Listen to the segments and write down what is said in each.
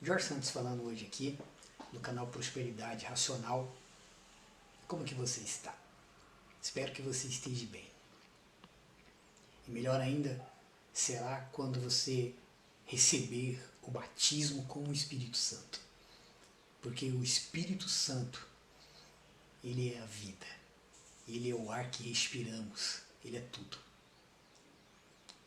Jorge Santos falando hoje aqui, no canal Prosperidade Racional. Como que você está? Espero que você esteja bem. E melhor ainda, será quando você receber o batismo com o Espírito Santo. Porque o Espírito Santo, ele é a vida. Ele é o ar que respiramos. Ele é tudo.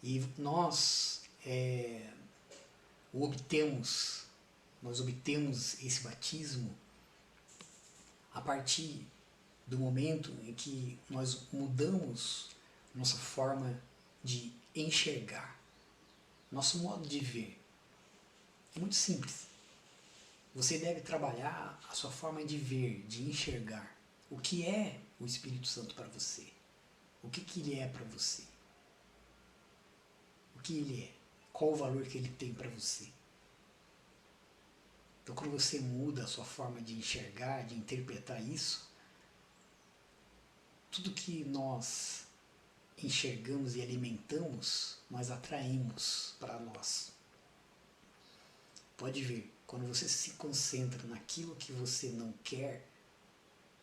E nós obtemos esse batismo a partir do momento em que nós mudamos nossa forma de enxergar, nosso modo de ver. É muito simples. Você deve trabalhar a sua forma de ver, de enxergar. O que é o Espírito Santo para você? O que ele é para você? O que ele é? Qual o valor que ele tem para você? Então, quando você muda a sua forma de enxergar, de interpretar isso, tudo que nós enxergamos e alimentamos, nós atraímos para nós. Pode ver, quando você se concentra naquilo que você não quer,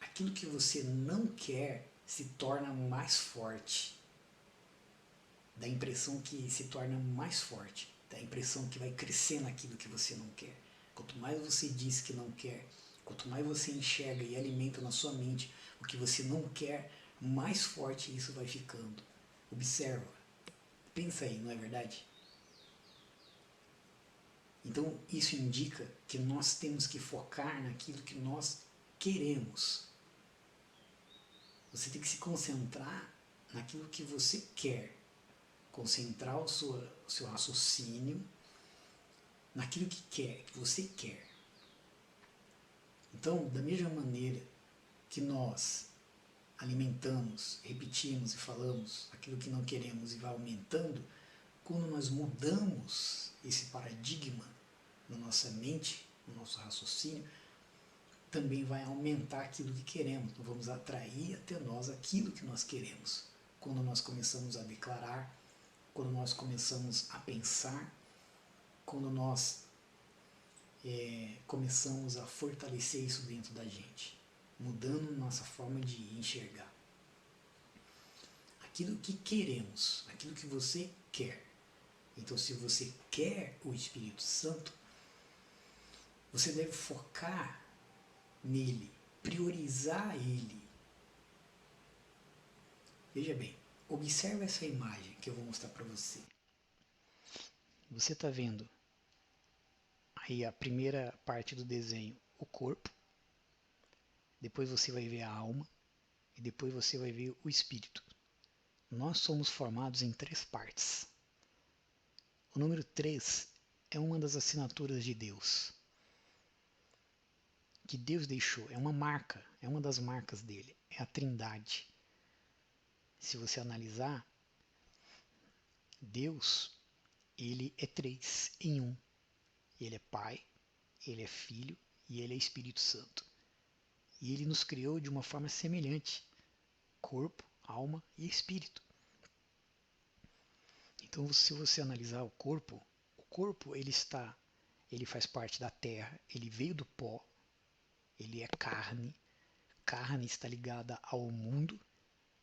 aquilo que você não quer se torna mais forte. Dá a impressão que se torna mais forte. Dá a impressão que vai crescer naquilo que você não quer. Quanto mais você diz que não quer, quanto mais você enxerga e alimenta na sua mente o que você não quer, mais forte isso vai ficando. Observa. Pensa aí, não é verdade? Então, isso indica que nós temos que focar naquilo que nós queremos. Você tem que se concentrar naquilo que você quer. Concentrar o seu raciocínio naquilo que você quer. Então, da mesma maneira que nós alimentamos, repetimos e falamos aquilo que não queremos e vai aumentando, quando nós mudamos esse paradigma na nossa mente, no nosso raciocínio, também vai aumentar aquilo que queremos. Nós vamos atrair até nós aquilo que nós queremos. Quando nós começamos a declarar, quando nós começamos a pensar, quando nós começamos a fortalecer isso dentro da gente, mudando nossa forma de enxergar. Aquilo que queremos, aquilo que você quer. Então, se você quer o Espírito Santo, você deve focar nele, priorizar ele. Veja bem, observe essa imagem que eu vou mostrar para você. Você está vendo aí a primeira parte do desenho, o corpo, depois você vai ver a alma e depois você vai ver o espírito. Nós somos formados em 3 partes. O número 3 é uma das assinaturas de Deus, que Deus deixou, é uma marca, é uma das marcas dele, é a Trindade. Se você analisar, Deus, ele é 3 em 1. Ele é Pai, ele é Filho e ele é Espírito Santo. E ele nos criou de uma forma semelhante, corpo, alma e espírito. Então, se você analisar o corpo ele faz parte da terra, ele veio do pó, ele é carne, carne está ligada ao mundo,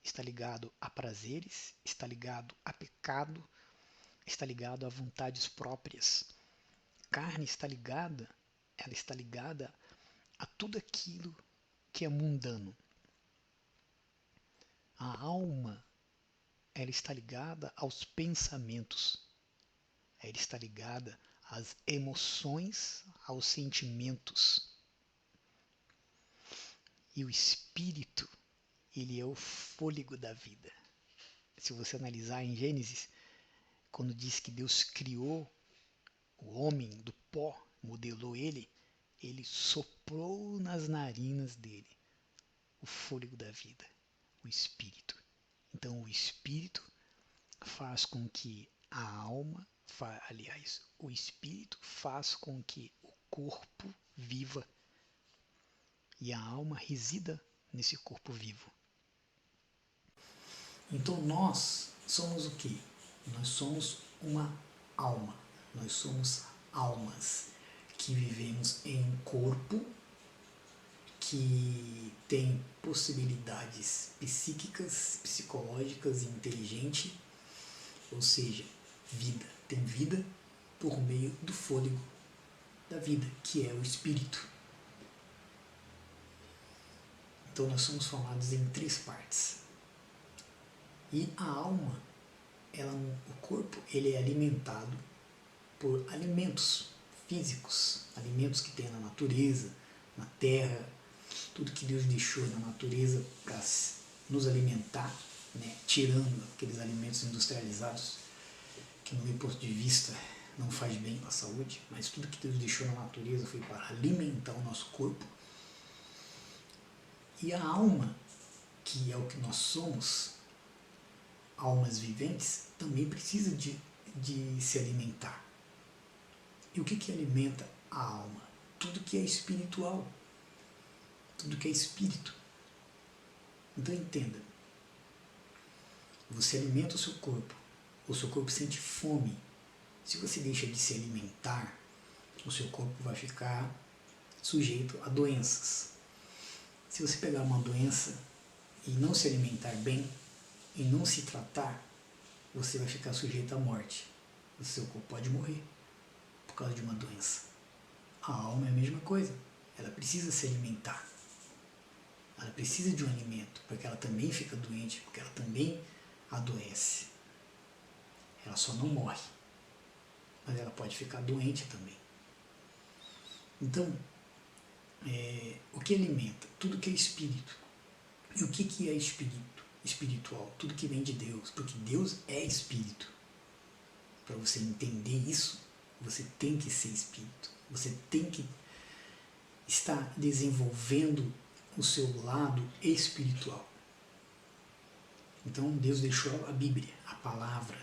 está ligado a prazeres, está ligado a pecado, está ligado a vontades próprias. Carne ela está ligada a tudo aquilo que é mundano. A alma, ela está ligada aos pensamentos, ela está ligada às emoções, aos sentimentos. E o espírito, ele é o fôlego da vida. Se você analisar em Gênesis, quando diz que Deus criou o homem do pó, modelou ele, ele soprou nas narinas dele o fôlego da vida, o espírito. Então o espírito faz com que a alma, o espírito faz com que o corpo viva e a alma resida nesse corpo vivo. Então nós somos o quê? Nós somos uma alma, nós somos almas que vivemos em um corpo que tem possibilidades psíquicas, psicológicas e inteligente, ou seja, vida. Tem vida por meio do fôlego da vida, que é o espírito. Então nós somos formados em 3 partes. E a alma, o corpo, ele é alimentado por alimentos físicos, alimentos que tem na natureza, na terra, tudo que Deus deixou na natureza para nos alimentar, né? Tirando aqueles alimentos industrializados, que no meu ponto de vista não faz bem para a saúde, mas tudo que Deus deixou na natureza foi para alimentar o nosso corpo. E a alma, que é o que nós somos, almas viventes, também precisa de se alimentar. E o que alimenta a alma? Tudo que é espiritual. Tudo que é espírito. Então entenda. Você alimenta o seu corpo sente fome. Se você deixa de se alimentar, o seu corpo vai ficar sujeito a doenças. Se você pegar uma doença e não se alimentar bem, e não se tratar, você vai ficar sujeito à morte. O seu corpo pode morrer por causa de uma doença. A alma é a mesma coisa. Ela precisa se alimentar. Ela precisa de um alimento, porque ela também fica doente, porque ela também adoece. Ela só não morre, mas ela pode ficar doente também. Então, o que alimenta? Tudo que é espírito. E o que é espírito? Espiritual, tudo que vem de Deus, porque Deus é espírito. Para você entender isso, você tem que ser espírito. Você tem que estar desenvolvendo o seu lado espiritual. Então Deus deixou a Bíblia, a palavra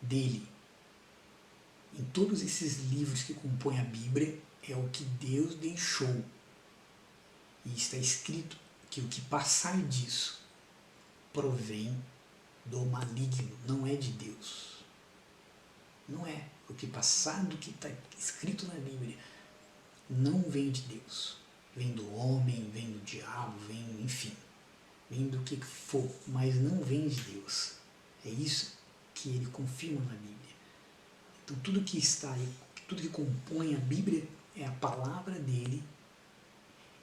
dele. Em todos esses livros que compõem a Bíblia, é o que Deus deixou. E está escrito que o que passar disso provém do maligno, não é de Deus. Não é. O que passar do que está escrito na Bíblia não vem de Deus. Vem do homem, vem do diabo, enfim, vem do que for, mas não vem de Deus. É isso que ele confirma na Bíblia. Então tudo que está aí, tudo que compõe a Bíblia é a palavra dele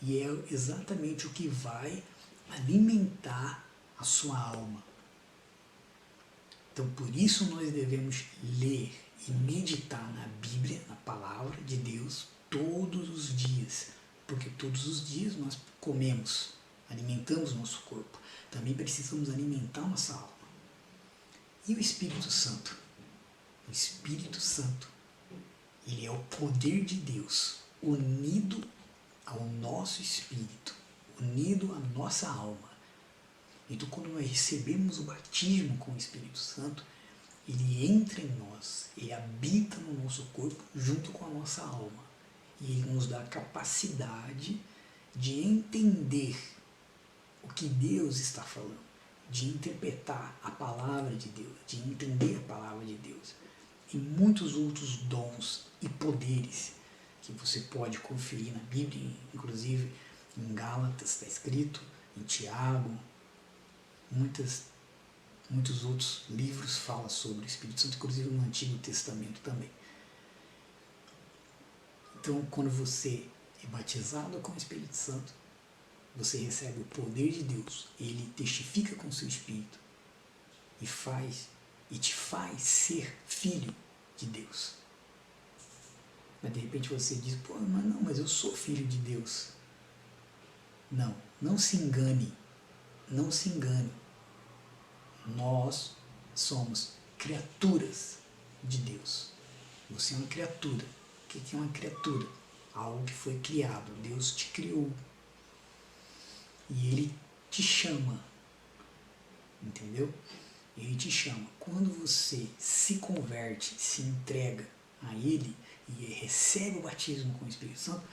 e é exatamente o que vai alimentar a sua alma. Então por isso nós devemos ler e meditar na Bíblia, na palavra de Deus, todos os dias, porque todos os dias nós comemos, alimentamos o nosso corpo. Também precisamos alimentar nossa alma. E o Espírito Santo? O Espírito Santo, ele é o poder de Deus unido ao nosso espírito, unido à nossa alma. Então quando nós recebemos o batismo com o Espírito Santo, ele entra em nós, ele habita no nosso corpo junto com a nossa alma. E ele nos dá a capacidade de entender o que Deus está falando, de interpretar a palavra de Deus, de entender a palavra de Deus. E muitos outros dons e poderes que você pode conferir na Bíblia, inclusive em Gálatas está escrito, em Tiago, muitos outros livros falam sobre o Espírito Santo, inclusive no Antigo Testamento também. Então, quando você é batizado com o Espírito Santo, você recebe o poder de Deus, ele testifica com o seu Espírito e te faz ser filho de Deus. Mas de repente você diz, pô, mas eu sou filho de Deus. Não se engane, não se engane. Nós somos criaturas de Deus. Você é uma criatura. O que é uma criatura? Algo que foi criado. Deus te criou. E ele te chama. Entendeu? Ele te chama. Quando você se converte, se entrega a ele e recebe o batismo com o Espírito Santo,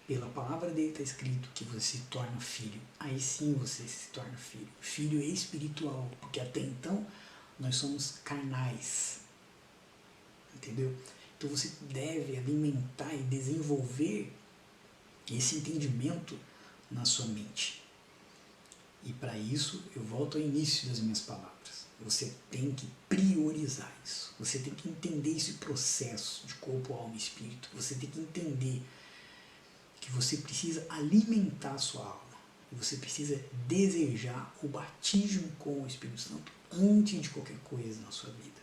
pela palavra dele está escrito que você se torna filho. Aí sim você se torna filho. Filho espiritual, porque até então nós somos carnais. Entendeu? Então você deve alimentar e desenvolver esse entendimento na sua mente. E para isso, eu volto ao início das minhas palavras. Você tem que priorizar isso. Você tem que entender esse processo de corpo, alma e espírito. Você tem que entender que você precisa alimentar a sua alma. Você precisa desejar o batismo com o Espírito Santo antes de qualquer coisa na sua vida.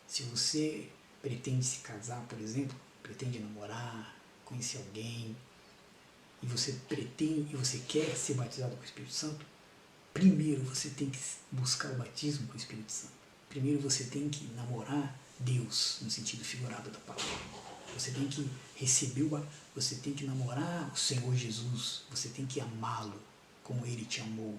Se você pretende se casar, por exemplo, pretende namorar, conhecer alguém, e você quer ser batizado com o Espírito Santo, primeiro você tem que buscar o batismo com o Espírito Santo. Primeiro você tem que namorar Deus, no sentido figurado da palavra. Você tem que você tem que namorar o Senhor Jesus. Você tem que amá-lo como Ele te amou.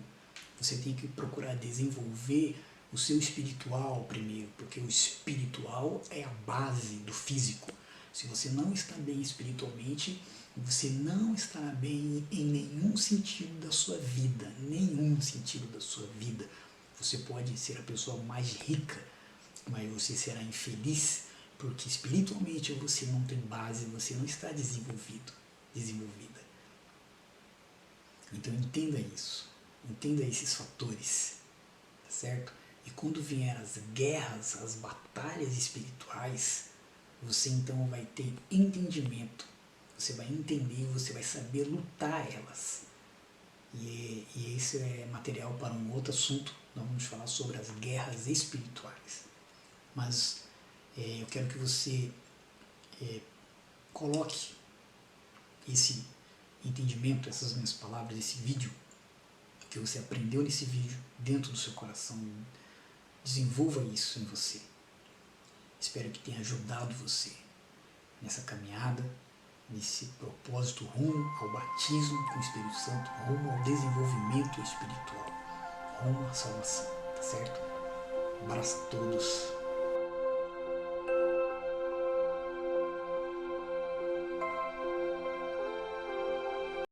Você tem que procurar desenvolver o seu espiritual primeiro, porque o espiritual é a base do físico. Se você não está bem espiritualmente, você não estará bem em nenhum sentido da sua vida. Nenhum sentido da sua vida. Você pode ser a pessoa mais rica, mas você será infeliz, porque espiritualmente você não tem base, você não está desenvolvida. Então entenda isso. Entenda esses fatores, tá certo? E quando vier as guerras, as batalhas espirituais, você então vai ter entendimento. Você vai entender, você vai saber lutar elas. E esse é material para um outro assunto. Nós vamos falar sobre as guerras espirituais. Mas eu quero que você coloque esse entendimento, essas minhas palavras, esse vídeo, que você aprendeu nesse vídeo, dentro do seu coração. Desenvolva isso em você. Espero que tenha ajudado você nessa caminhada, nesse propósito rumo ao batismo com o Espírito Santo, rumo ao desenvolvimento espiritual, rumo à salvação, tá certo? Um abraço a todos.